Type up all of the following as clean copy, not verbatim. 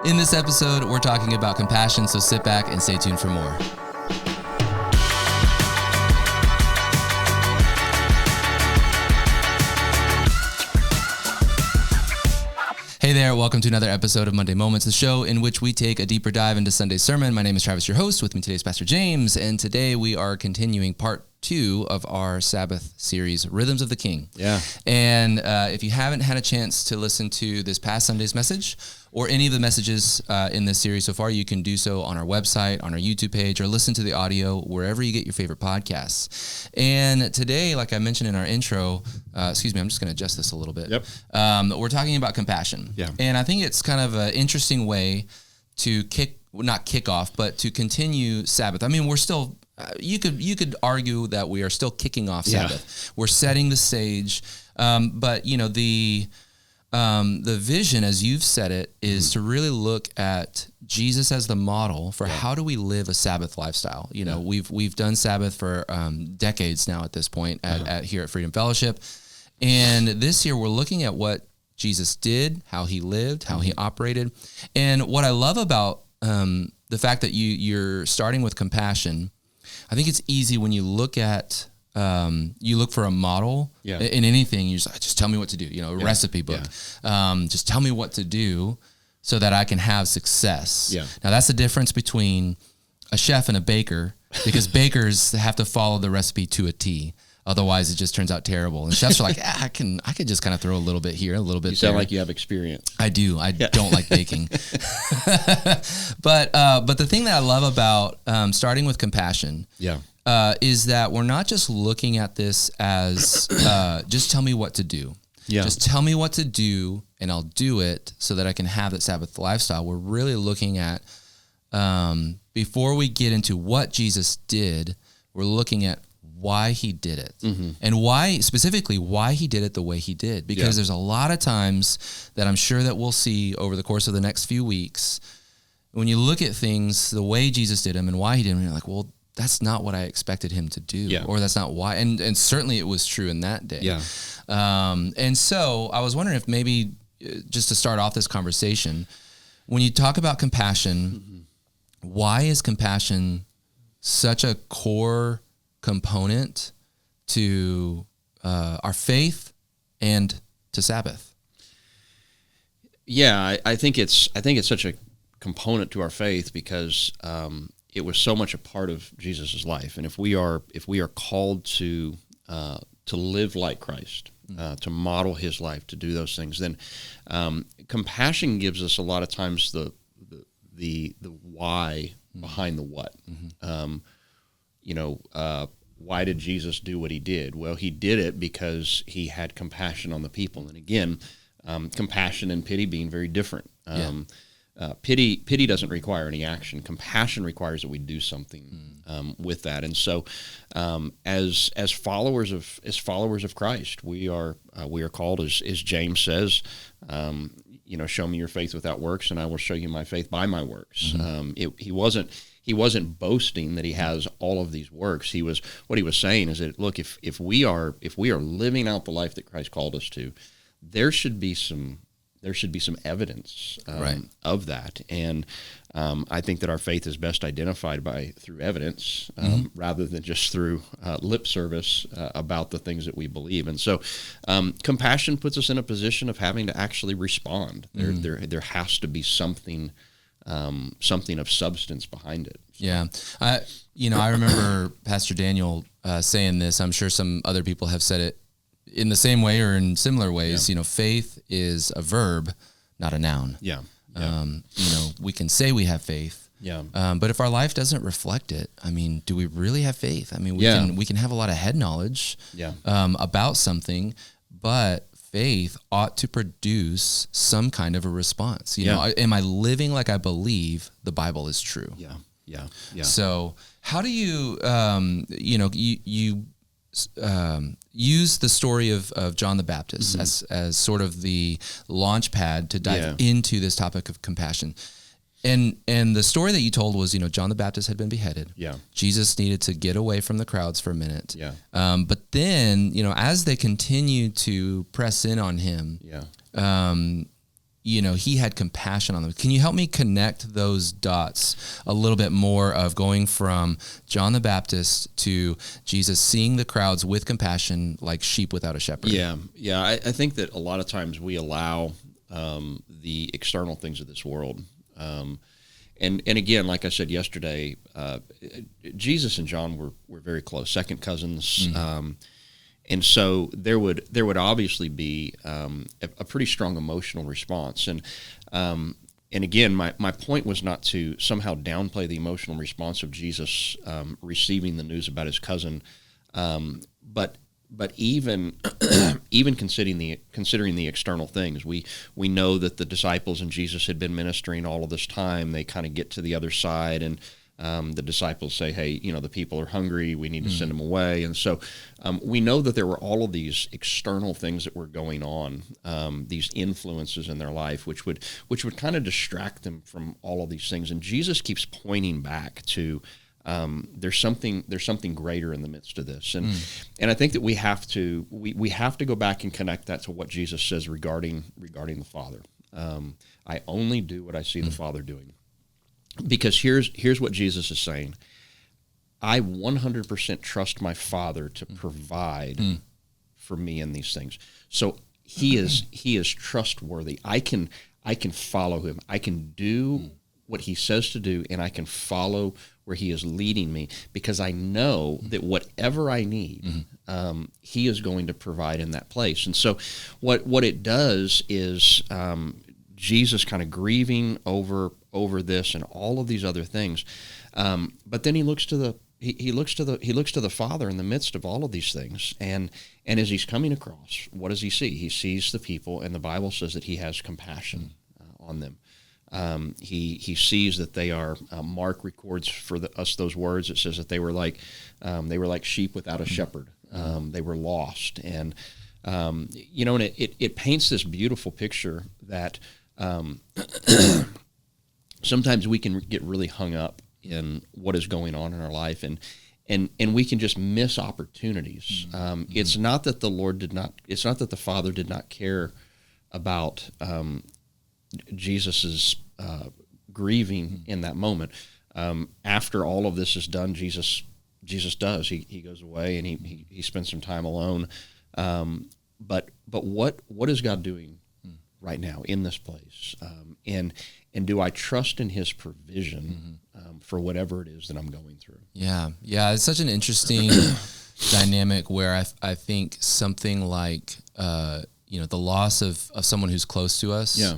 In this episode, we're talking about compassion, so sit back and stay tuned for more. Hey there, welcome to another episode of Monday Moments, the show in which we take a deeper dive into Sunday's sermon. My name is Travis, your host. With me today is Pastor James, and today we are continuing part 2 of our Sabbath series, Rhythms of the King. Yeah. And if you haven't had a chance to listen to this past Sunday's message or any of the messages in this series so far, you can do so on our website, on our YouTube page, or listen to the audio wherever you get your favorite podcasts. And today, like I mentioned in our intro, I'm just going to adjust this a little bit. Yep. We're talking about compassion. Yeah. And I think it's kind of an interesting way to not kick off, but to continue Sabbath. I mean, we're still, you could argue that we are still kicking off Sabbath. We're setting the stage. But you know, the vision, as you've said it, is to really look at Jesus as the model for how do we live a Sabbath lifestyle. You know, we've done Sabbath for decades now at this point at here at Freedom Fellowship. And this year we're looking at what Jesus did, how he lived, how he operated. And what I love about the fact that you're starting with compassion, I think it's easy when you look at, you look for a model in anything, you just tell me what to do, a recipe book. Just tell me what to do so that I can have success. Yeah. Now that's the difference between a chef and a baker, because bakers have to follow the recipe to a T. Otherwise, it just turns out terrible. And chefs are like, I could just kind of throw a little bit here, a little bit there. You sound like you have experience. I do. I don't like baking. But the thing that I love about starting with compassion is that we're not just looking at this as just tell me what to do. Yeah. Just tell me what to do, and I'll do it so that I can have that Sabbath lifestyle. We're really looking at, before we get into what Jesus did, we're looking at why he did it, and why he did it the way he did, because there's a lot of times that I'm sure that we'll see over the course of the next few weeks, when you look at things the way Jesus did them and why he did them, you're like, well, that's not what I expected him to do, or that's not why. And certainly it was true in that day. Yeah. And so I was wondering if maybe just to start off this conversation, when you talk about compassion, why is compassion such a core component to our faith and to Sabbath? Yeah, I think it's such a component to our faith because it was so much a part of Jesus' life, and if we are called to live like Christ, to model his life, to do those things, then compassion gives us a lot of times the why behind the what. Why did Jesus do what he did? Well, he did it because he had compassion on the people. And again, compassion and pity being very different. Pity doesn't require any action. Compassion requires that we do something with that. And so, as followers of Christ, we are called, as James says, show me your faith without works, and I will show you my faith by my works. He wasn't boasting that he has all of these works. What he was saying is that, look, if we are living out the life that Christ called us to, there should be some evidence of that. And I think that our faith is best identified through evidence rather than just through lip service about the things that we believe. And so compassion puts us in a position of having to actually respond. There has to be something of substance behind it. So. Yeah. I remember Pastor Daniel saying this. I'm sure some other people have said it in the same way or in similar ways. Faith is a verb, not a noun. Yeah. We can say we have faith. Yeah. But if our life doesn't reflect it, I mean, do we really have faith? I mean, we can have a lot of head knowledge about something, but faith ought to produce some kind of a response. Am I living like I believe the Bible is true? Yeah. So how do you, use the story of John the Baptist as sort of the launch pad to dive into this topic of compassion? And the story that you told was, John the Baptist had been beheaded. Yeah. Jesus needed to get away from the crowds for a minute. Yeah. But then, as they continued to press in on him, he had compassion on them. Can you help me connect those dots a little bit more of going from John the Baptist to Jesus seeing the crowds with compassion like sheep without a shepherd? Yeah. I think that a lot of times we allow the external things of this world. And again, like I said yesterday, Jesus and John were very close, second cousins. And so there would obviously be a pretty strong emotional response. And again, my point was not to somehow downplay the emotional response of Jesus receiving the news about his cousin, but even even considering the external things, we know that the disciples and Jesus had been ministering all of this time. They kind of get to the other side, and the disciples say, "Hey, the people are hungry. We need to send them away." And so we know that there were all of these external things that were going on, these influences in their life, which would kind of distract them from all of these things. And Jesus keeps pointing back to there's something greater in the midst of this, and I think that we have to go back and connect that to what Jesus says regarding the Father. I only do what I see the Father doing. Because here's what Jesus is saying. I 100% trust my Father to provide for me in these things. So he is trustworthy. I can follow him. I can do what he says to do, and I can follow where he is leading me, because I know that whatever I need, he is going to provide in that place. And so what it does is Jesus kind of grieving over this and all of these other things, but then he looks to the Father in the midst of all of these things, and as he's coming across, what does he see? He sees the people, and the Bible says that he has compassion on them. He sees that they are. Mark records for us those words. It says that they were like sheep without a shepherd. They were lost, and and it paints this beautiful picture that. Sometimes we can get really hung up in what is going on in our life, and we can just miss opportunities. It's not that it's not that the Father did not care about Jesus's grieving in that moment. After all of this is done, Jesus does. He goes away and he spends some time alone. But what is God doing right now in this place? And do I trust in his provision for whatever it is that I'm going through? Yeah. It's such an interesting dynamic where I think something like the loss of someone who's close to us. Yeah.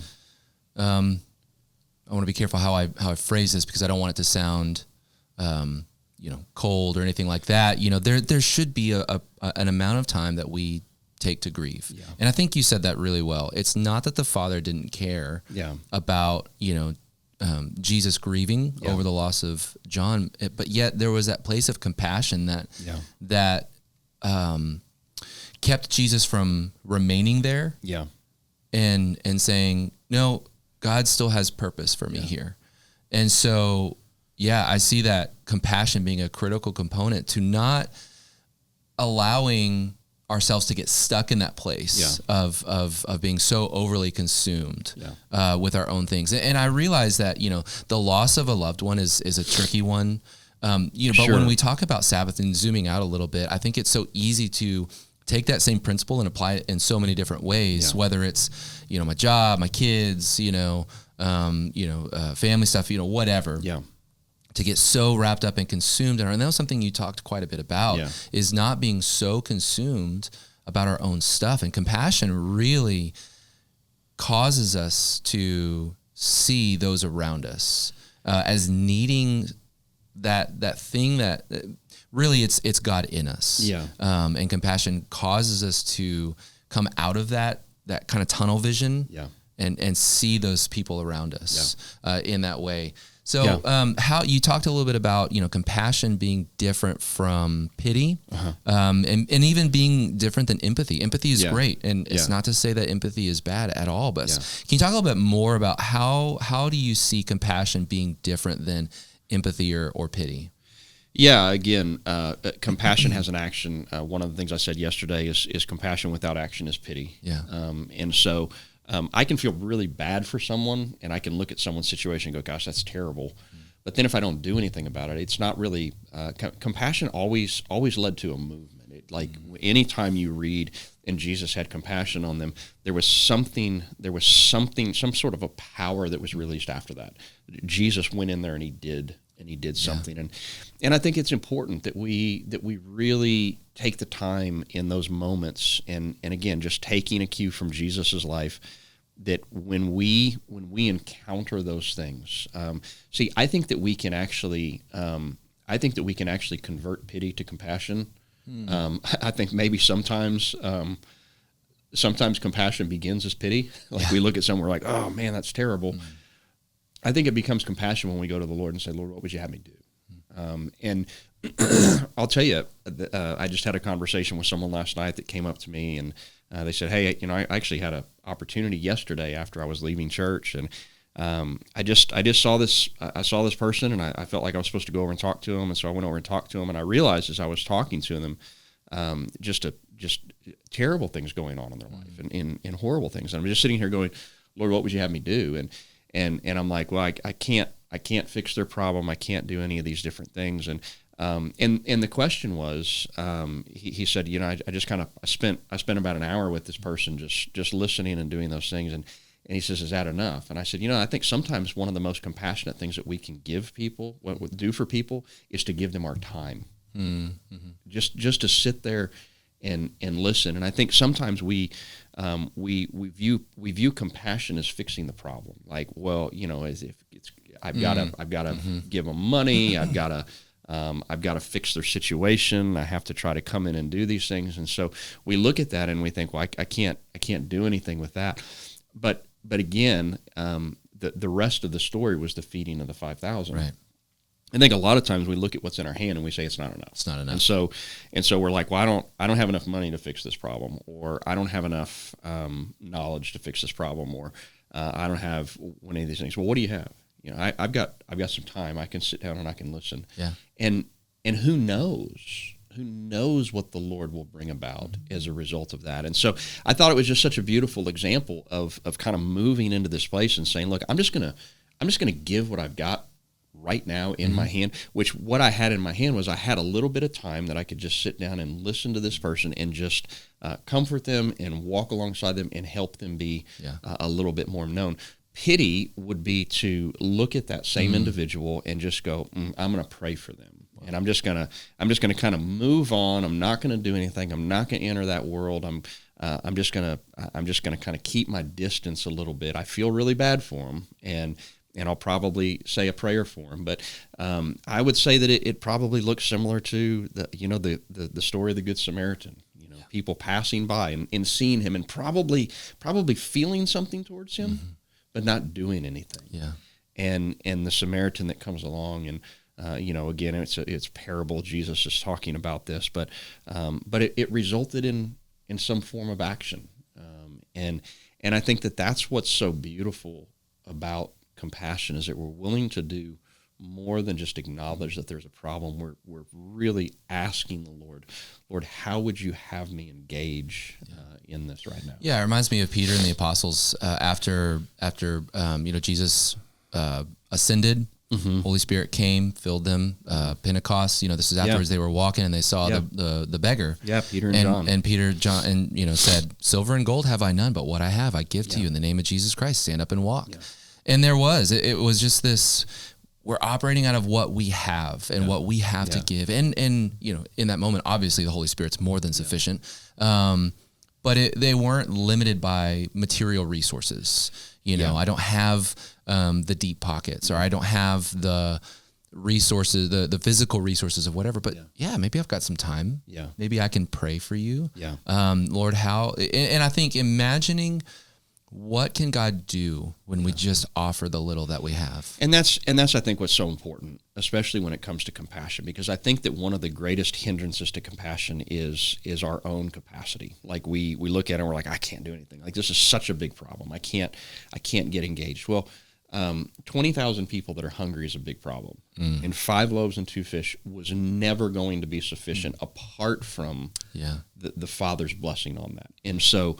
I want to be careful how I phrase this, because I don't want it to sound cold or anything like that. There should be an amount of time that we take to grieve. Yeah. And I think you said that really well. It's not that the Father didn't care about, Jesus grieving over the loss of John, but yet there was that place of compassion that kept Jesus from remaining there. Yeah. And saying, no, God still has purpose for me here. And so, I see that compassion being a critical component to not allowing ourselves to get stuck in that place of being so overly consumed with our own things. And I realize that, the loss of a loved one is a tricky one. But when we talk about Sabbath and zooming out a little bit, I think it's so easy to take that same principle and apply it in so many different ways, whether it's, my job, my kids, family stuff, whatever. Yeah. To get so wrapped up and consumed in our, and that was something you talked quite a bit about, is not being so consumed about our own stuff. And compassion really causes us to see those around us as needing that thing that really it's God in us. Yeah. And compassion causes us to come out of that kind of tunnel vision and see those people around us in that way. So how you talked a little bit about, compassion being different from pity, and even being different than empathy. Empathy is great, and it's not to say that empathy is bad at all, but can you talk a little bit more about how do you see compassion being different than empathy or pity? Yeah, again, compassion has an action. One of the things I said yesterday is compassion without action is pity. Yeah. And so I can feel really bad for someone, and I can look at someone's situation and go, gosh, that's terrible. But then if I don't do anything about it, it's not really compassion. Always led to a movement. Anytime you read and Jesus had compassion on them, there was something, some sort of a power that was released after that. Jesus went in there and he did something. And I think it's important that we really take the time in those moments, and again, just taking a cue from Jesus's life, that when we encounter those things, I think that we can actually convert pity to compassion. I think maybe sometimes compassion begins as pity. We look at someone, we're like, oh man, that's terrible. I think it becomes compassion when we go to the Lord and say, Lord, what would you have me do? And I'll tell you, I just had a conversation with someone last night that came up to me, and they said, hey, I actually had an opportunity yesterday after I was leaving church, and I just saw this. I saw this person, and I felt like I was supposed to go over and talk to him, and so I went over and talked to him, and I realized as I was talking to them, just terrible things going on in their life, and horrible things. And I'm just sitting here going, Lord, what would you have me do? And I'm like, well, I can't fix their problem. I can't do any of these different things. And the question was, he said, I spent about an hour with this person, just listening and doing those things. And he says, is that enough? And I said, I think sometimes one of the most compassionate things that we can give people, what we do for people, is to give them our time. Mm-hmm. Just to sit there and listen. And I think sometimes we view compassion as fixing the problem. Like, well, as if I've got to give them money. I've got to fix their situation. I have to try to come in and do these things. And so we look at that and we think, well, I can't do anything with that. But again, the rest of the story was the feeding of the 5,000. Right. I think a lot of times we look at what's in our hand and we say it's not enough. It's not enough. And so we're like, well, I don't have enough money to fix this problem, or I don't have enough knowledge to fix this problem, or I don't have any of these things. Well, what do you have? I've got some time. I can sit down and I can listen. Yeah. And who knows what the Lord will bring about as a result of that. And so I thought it was just such a beautiful example of kind of moving into this place and saying, look, I'm just gonna give what I've got right now in my hand, which what I had in my hand was I had a little bit of time that I could just sit down and listen to this person and just comfort them and walk alongside them and help them be a little bit more known. Pity would be to look at that same individual and just go, I'm going to pray for them. Wow. And I'm just going to kind of move on. I'm not going to do anything. I'm not going to enter that world. I'm just going to kind of keep my distance a little bit. I feel really bad for them, and I'll probably say a prayer for him. But I would say that it probably looks similar to the story of the Good Samaritan. People passing by and seeing him and probably feeling something towards him, but not doing anything. Yeah. And the Samaritan that comes along, and again, it's parable. Jesus is talking about this, but it resulted in some form of action. And I think that's what's so beautiful about compassion, is that we're willing to do more than just acknowledge that there's a problem. We're really asking the Lord, how would you have me engage in this right now? Yeah, it reminds me of Peter and the apostles after Jesus ascended. Holy Spirit came, filled them. Pentecost, this is afterwards. They were walking and they saw the beggar. Yeah, Peter and John. And Peter, John, and said, "Silver and gold have I none, but what I have I give to you. In the name of Jesus Christ, stand up and walk." Yeah. And there was it was just this. We're operating out of what we have and what we have to give. And in that moment, obviously the Holy Spirit's more than sufficient. But they weren't limited by material resources. I don't have the deep pockets, or I don't have the resources, the physical resources of whatever. But maybe I've got some time. Yeah. Maybe I can pray for you. Yeah. Lord, how, and I think imagining, what can God do when we just offer the little that we have? And that's I think what's so important, especially when it comes to compassion, because I think that one of the greatest hindrances to compassion is our own capacity. Like we look at it and we're like, I can't do anything. Like, this is such a big problem. I can't get engaged. Well, 20,000 people that are hungry is a big problem. And 5 loaves and 2 fish was never going to be sufficient apart from the Father's blessing on that. And so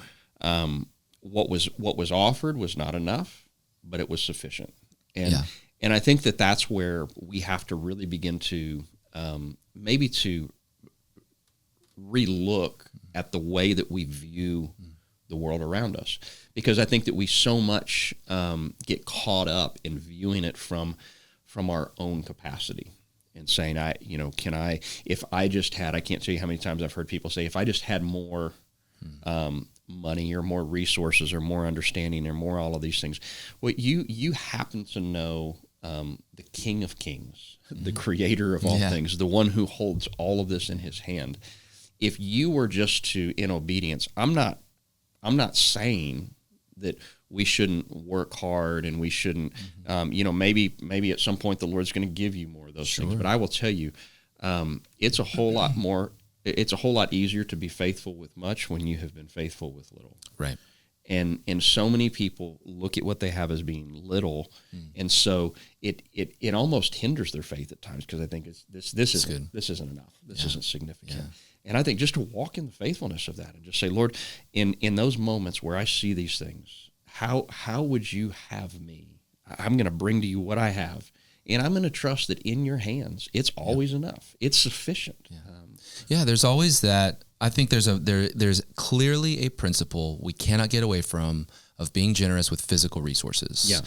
what was offered was not enough, but it was sufficient. And I think that that's where we have to really begin to maybe to relook at the way that we view the world around us, because I think that we so much get caught up in viewing it from our own capacity and saying, I can't tell you how many times I've heard people say, if I just had more money or more resources or more understanding or more all of these things. Well, you happen to know the King of Kings, the creator of all things, the one who holds all of this in his hand. If you were just to, in obedience, I'm not saying that we shouldn't work hard and we shouldn't, maybe at some point the Lord's going to give you more of those things. But I will tell you, it's a whole lot easier to be faithful with much when you have been faithful with little. Right. And so many people look at what they have as being little, and so it almost hinders their faith at times, because I think this isn't enough. This isn't significant. Yeah. And I think just to walk in the faithfulness of that and just say, Lord, in those moments where I see these things, how would you have me? I'm going to bring to you what I have, and I'm going to trust that in your hands, it's always enough. It's sufficient. Yeah. There's always that. I think there's clearly a principle we cannot get away from of being generous with physical resources.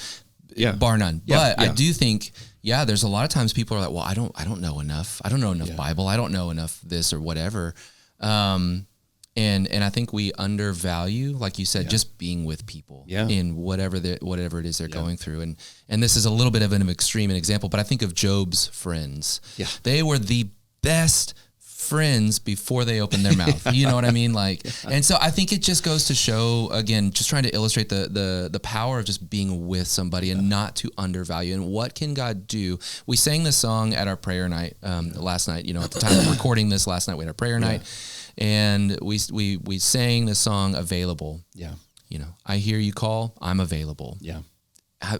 Yeah. Bar none. But I do think, there's a lot of times people are like, well, I don't know enough. I don't know enough Bible. I don't know enough this or whatever. And I think we undervalue, like you said, just being with people in whatever it is they're going through. And this is a little bit of an extreme example, but I think of Job's friends. Yeah. They were the best friends before they opened their mouth. You know what I mean? And so I think it just goes to show, again, just trying to illustrate the power of just being with somebody and not to undervalue. And what can God do? We sang this song at our prayer night last night. At the time of recording this last night, we had our prayer night, and we sang the song "Available." Yeah. I hear you call, I'm available. Yeah.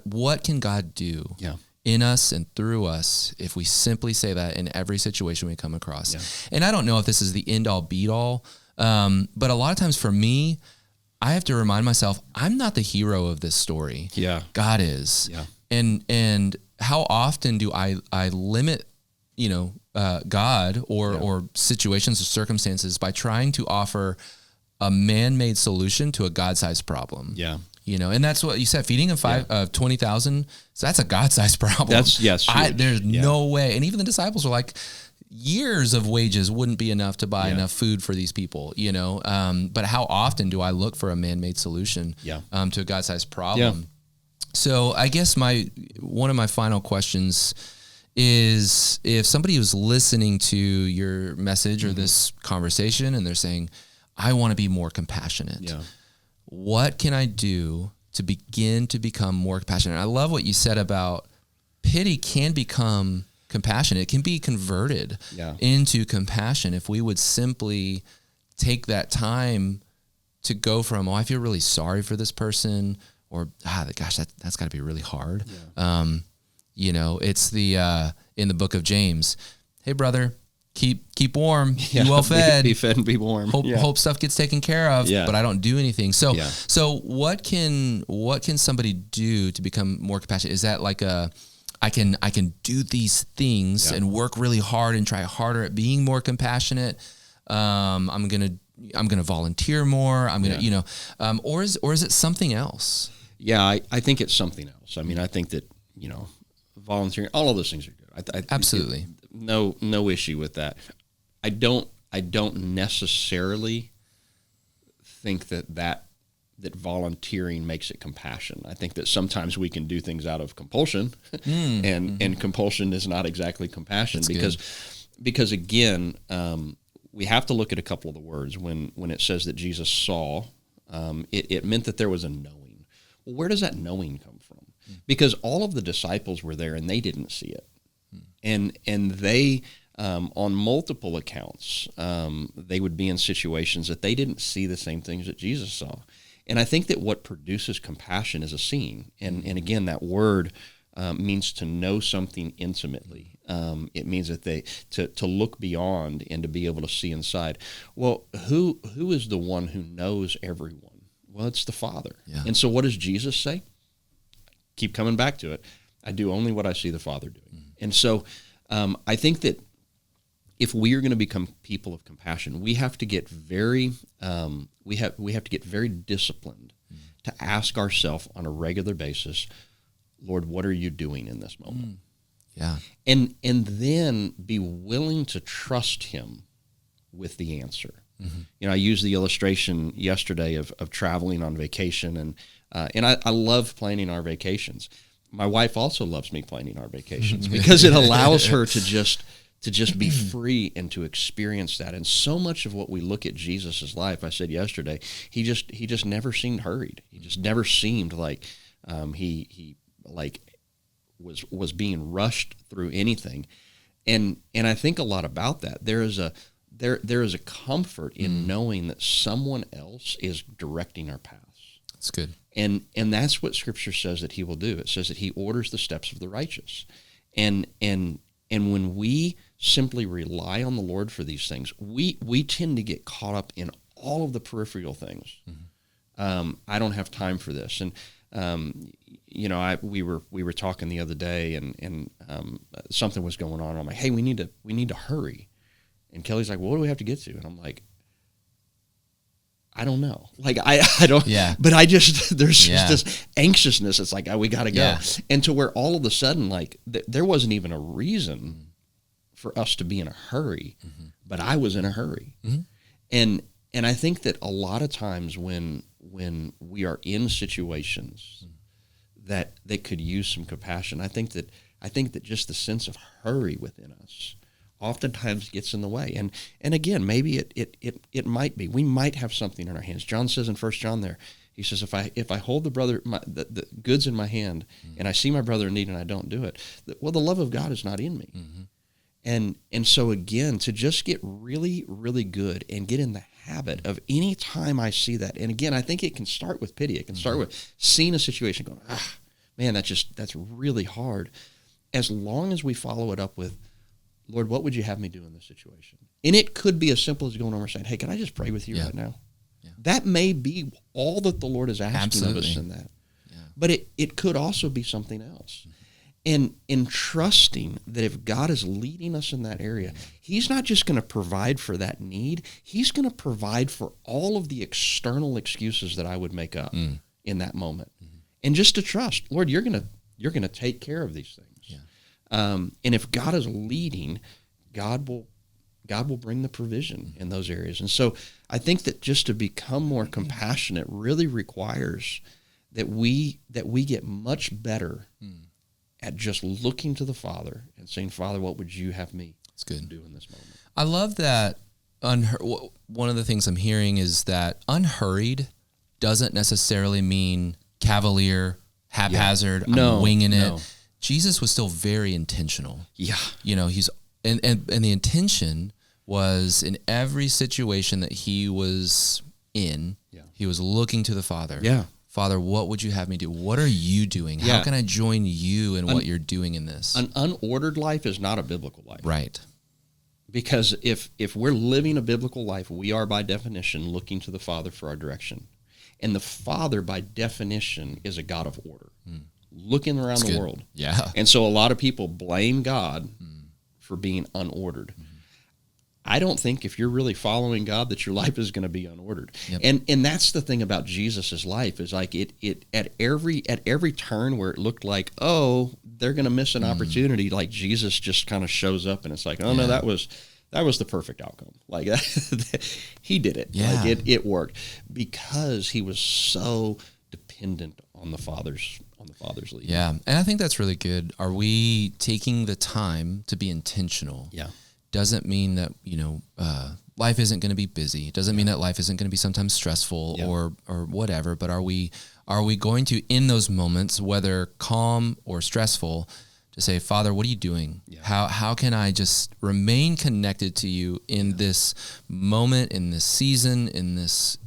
What can God do? Yeah. In us and through us, if we simply say that in every situation we come across. Yeah. And I don't know if this is the end all be all, but a lot of times for me, I have to remind myself, I'm not the hero of this story. Yeah. God is. Yeah. And how often do I limit, God or situations or circumstances by trying to offer a man-made solution to a God-sized problem? Yeah. And that's what you said, feeding of 20,000. So that's a God-sized problem. There's no way. And even the disciples were like, years of wages wouldn't be enough to buy enough food for these people, but how often do I look for a man-made solution to a God-sized problem? Yeah. So I guess one of my final questions is, if somebody was listening to your message or this conversation and they're saying, I want to be more compassionate. Yeah. What can I do to begin to become more compassionate? I love what you said about pity can become compassion. It can be converted into compassion if we would simply take that time to go from, I feel really sorry for this person, or, gosh, that's got to be really hard. Yeah. It's in the book of James, hey, brother, keep warm, be well fed, be fed and be warm. Hope stuff gets taken care of, but I don't do anything. So what can somebody do to become more compassionate? Is that like I can do these things and work really hard and try harder at being more compassionate? I'm gonna volunteer more. I'm gonna or is it something else? Yeah, I think it's something else. I mean, I think that volunteering, all of those things are good. Absolutely. No issue with that. I don't necessarily think that volunteering makes it compassion. I think that sometimes we can do things out of compulsion, and compulsion is not exactly compassion. That's because again, we have to look at a couple of the words. When it says that Jesus saw, it meant that there was a knowing. Well, where does that knowing come from? Because all of the disciples were there and they didn't see it. And they, on multiple accounts, they would be in situations that they didn't see the same things that Jesus saw. And I think that what produces compassion is a seeing. And again, that word means to know something intimately. It means that to look beyond and to be able to see inside. Well, who is the one who knows everyone? Well, it's the Father. Yeah. And so what does Jesus say? Keep coming back to it. I do only what I see the Father doing. And so I think that if we are going to become people of compassion, we have to get very we have to get very disciplined to ask ourselves on a regular basis, Lord, what are you doing in this moment? Yeah. And then be willing to trust him with the answer. You know, I used the illustration yesterday of traveling on vacation, and I love planning our vacations. My wife also loves me planning our vacations because it allows her to just be free and to experience that. And so much of what we look at Jesus' life, I said yesterday, he just never seemed hurried. He just never seemed like he was being rushed through anything. And I think a lot about that. There is a comfort in knowing that someone else is directing our paths. That's good. And that's what Scripture says that he will do. It says that he orders the steps of the righteous. And when we simply rely on the Lord for these things, we tend to get caught up in all of the peripheral things. I don't have time for this. And you know, we were talking the other day, and something was going on. I'm like, hey, we need to hurry. And Kelly's like, well, what do we have to get to? And I'm like, I don't know. Like, I don't, but there's just this anxiousness. It's like, oh, we got to go. Yeah. And to where all of a sudden, like, there wasn't even a reason for us to be in a hurry, but I was in a hurry. And I think that a lot of times when we are in situations that they could use some compassion, I think that just the sense of hurry within us oftentimes gets in the way. And again, maybe it might be. We might have something in our hands. John says in 1 John there, he says, if I hold the goods in my hand and I see my brother in need and I don't do it, well, the love of God is not in me. And so again, to just get really, really good and get in the habit of any time I see that. And again, I think it can start with pity. It can start with seeing a situation going, man, that's really hard. As long as we follow it up with, Lord, what would you have me do in this situation? And it could be as simple as going over and saying, hey, can I just pray with you right now? Yeah. That may be all that the Lord is asking of us in that. Yeah. But it could also be something else. And in trusting that if God is leading us in that area, he's not just going to provide for that need, he's going to provide for all of the external excuses that I would make up in that moment. And just to trust, Lord, you're going to take care of these things. Yeah. And if God is leading, God will bring the provision in those areas. And so I think that just to become more compassionate really requires that we get much better at just looking to the Father and saying, Father, what would you have me do in this moment? I love that. One of the things I'm hearing is that unhurried doesn't necessarily mean cavalier, haphazard, I'm winging it. Jesus was still very intentional. Yeah. You know, and the intention was in every situation that he was in, he was looking to the Father. Yeah. Father, what would you have me do? What are you doing? How can I join you in what you're doing in this? An unordered life is not a biblical life. Right. Because if we're living a biblical life, we are by definition looking to the Father for our direction. And the Father, by definition, is a God of order, looking around the world. Yeah. And so a lot of people blame God for being unordered. I don't think if you're really following God that your life is going to be unordered. Yep. And that's the thing about Jesus's life is like it at every turn where it looked like, oh, they're going to miss an opportunity, like Jesus just kind of shows up and it's like, oh no, that was the perfect outcome. Like he did it. Yeah. Like it worked because he was so dependent on the Father's lead. Yeah. And I think that's really good. Are we taking the time to be intentional? Yeah. Doesn't mean that, life isn't going to be busy. It doesn't mean that life isn't going to be sometimes stressful or whatever, but are we going to, in those moments, whether calm or stressful, to say, Father, what are you doing? Yeah. How can I just remain connected to you in this moment, in this season, in this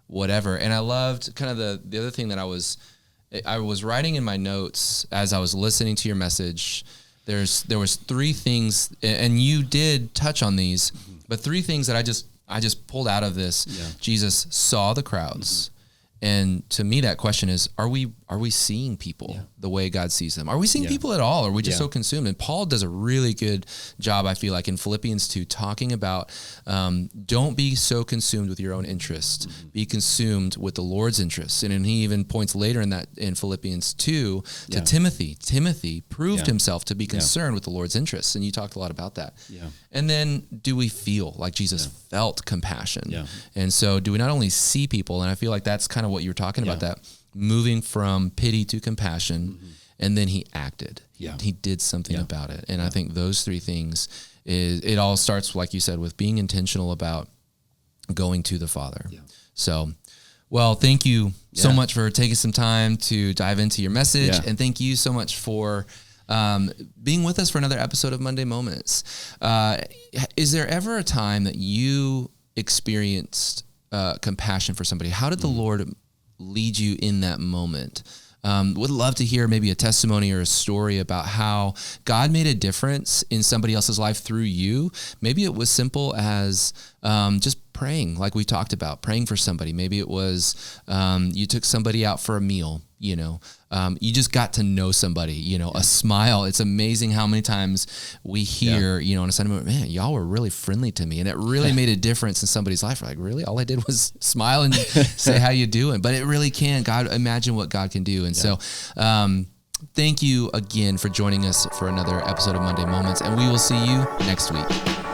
whatever? And I loved kind of the other thing that I was writing in my notes as I was listening to your message. There was three things, and you did touch on these, but three things that I just pulled out of this. Yeah. Jesus saw the crowds, And to me, that question is, are we seeing people the way God sees them? Are we seeing people at all? Or are we just so consumed? And Paul does a really good job, I feel like, in Philippians 2, talking about don't be so consumed with your own interests. Be consumed with the Lord's interests. And then he even points later in Philippians 2 to Timothy. Timothy proved himself to be concerned with the Lord's interests. And you talked a lot about that. Yeah. And then do we feel like Jesus felt compassion? Yeah. And so do we not only see people, and I feel like that's kind of what you were talking about, that moving from pity to compassion, and then he acted. He did something about it. And I think those three things, it all starts, like you said, with being intentional about going to the Father. Yeah. So, well, thank you so much for taking some time to dive into your message. And thank you so much for being with us for another episode of Monday Moments. Is there ever a time that you experienced compassion for somebody? How did the Lord lead you in that moment? Would love to hear maybe a testimony or a story about how God made a difference in somebody else's life through you. Maybe it was simple as just praying, like we talked about, praying for somebody. Maybe it was you took somebody out for a meal, you just got to know somebody, a smile. It's amazing how many times we hear, on a Sunday morning, man, y'all were really friendly to me. And it really made a difference in somebody's life. We're like, really? All I did was smile and say, how you doing? But it really can. God, imagine what God can do. And so thank you again for joining us for another episode of Monday Moments. And we will see you next week.